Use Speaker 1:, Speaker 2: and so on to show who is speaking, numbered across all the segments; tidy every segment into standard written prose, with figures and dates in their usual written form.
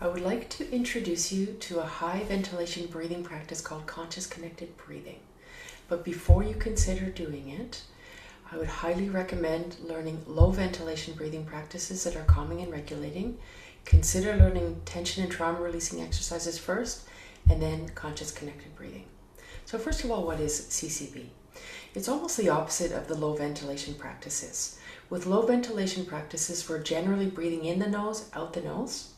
Speaker 1: I would like to introduce you to a high ventilation breathing practice called conscious connected breathing. But before you consider doing it, I would highly recommend learning low ventilation breathing practices that are calming and regulating. Consider learning tension and trauma releasing exercises first, and then conscious connected breathing. So first of all, what is CCB? It's almost the opposite of the low ventilation practices. With low ventilation practices, we're generally breathing in the nose, out the nose.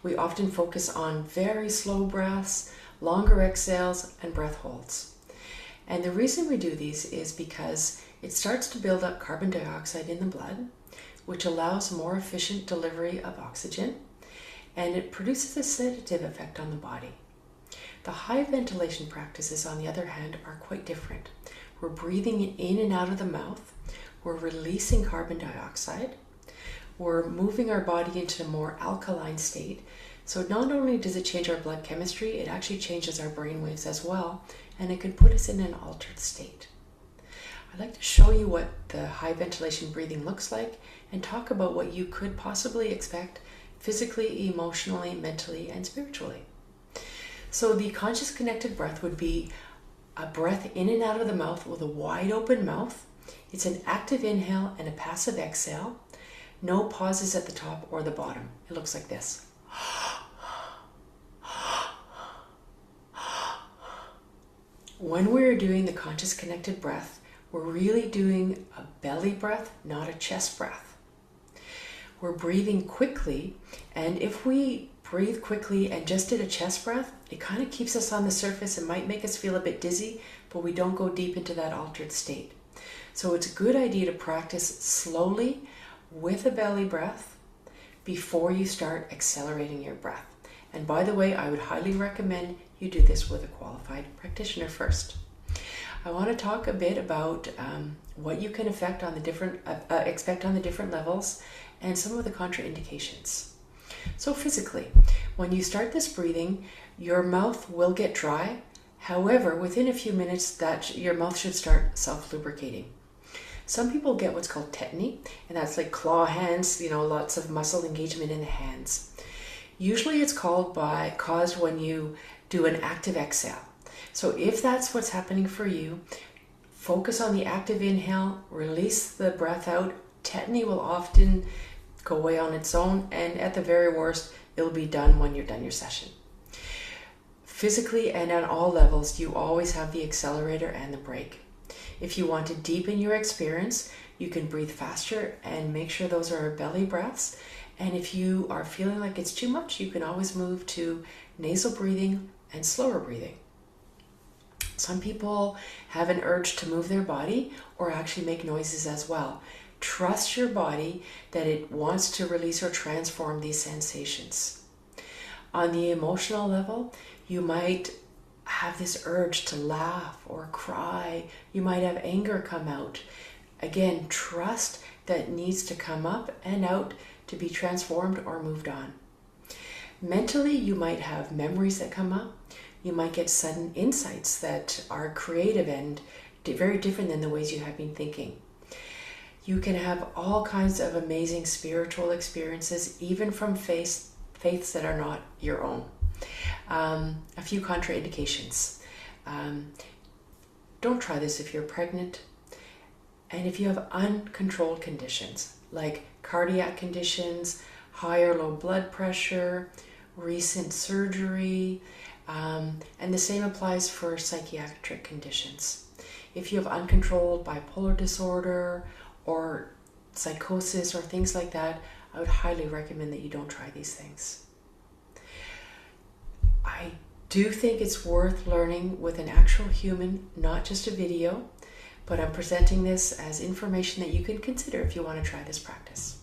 Speaker 1: We often focus on very slow breaths, longer exhales, and breath holds. And the reason we do these is because it starts to build up carbon dioxide in the blood, which allows more efficient delivery of oxygen, and it produces a sedative effect on the body. The high ventilation practices, on the other hand, are quite different. We're breathing in and out of the mouth, we're releasing carbon dioxide, we're moving our body into a more alkaline state. So not only does it change our blood chemistry, it actually changes our brain waves as well, and it can put us in an altered state. I'd like to show you what the high ventilation breathing looks like and talk about what you could possibly expect physically, emotionally, mentally, and spiritually. So the conscious connected breath would be a breath in and out of the mouth with a wide open mouth. It's an active inhale and a passive exhale. No pauses at the top or the bottom. It looks like this. When we're doing the conscious connected breath, we're really doing a belly breath, not a chest breath. We're breathing quickly, and if we breathe quickly and just did a chest breath, it kind of keeps us on the surface and might make us feel a bit dizzy, but we don't go deep into that altered state. So it's a good idea to practice slowly with a belly breath before you start accelerating your breath. And by the way, I would highly recommend you do this with a qualified practitioner first. I want to talk a bit about what you can expect on the different levels and some of the contraindications. So physically, when you start this breathing, your mouth will get dry. However, within a few minutes, your mouth should start self-lubricating. Some people get what's called tetany, and that's like claw hands, lots of muscle engagement in the hands. Usually it's caused when you do an active exhale. So if that's what's happening for you, focus on the active inhale, release the breath out. Tetany will often go away on its own, and at the very worst, it'll be done when you're done your session. Physically and on all levels, you always have the accelerator and the brake. If you want to deepen your experience, you can breathe faster and make sure those are belly breaths. And if you are feeling like it's too much, you can always move to nasal breathing and slower breathing. Some people have an urge to move their body or actually make noises as well. Trust your body that it wants to release or transform these sensations. On the emotional level, you might have this urge to laugh or cry. You might have anger come out. Again, trust that needs to come up and out to be transformed or moved on. Mentally, you might have memories that come up. You might get sudden insights that are creative and very different than the ways you have been thinking. You can have all kinds of amazing spiritual experiences, even from faiths that are not your own. A few contraindications. Don't try this if you're pregnant. And if you have uncontrolled conditions, like cardiac conditions, high or low blood pressure, recent surgery, and the same applies for psychiatric conditions. If you have uncontrolled bipolar disorder or psychosis or things like that, I would highly recommend that you don't try these things. I do think it's worth learning with an actual human, not just a video, but I'm presenting this as information that you can consider if you want to try this practice.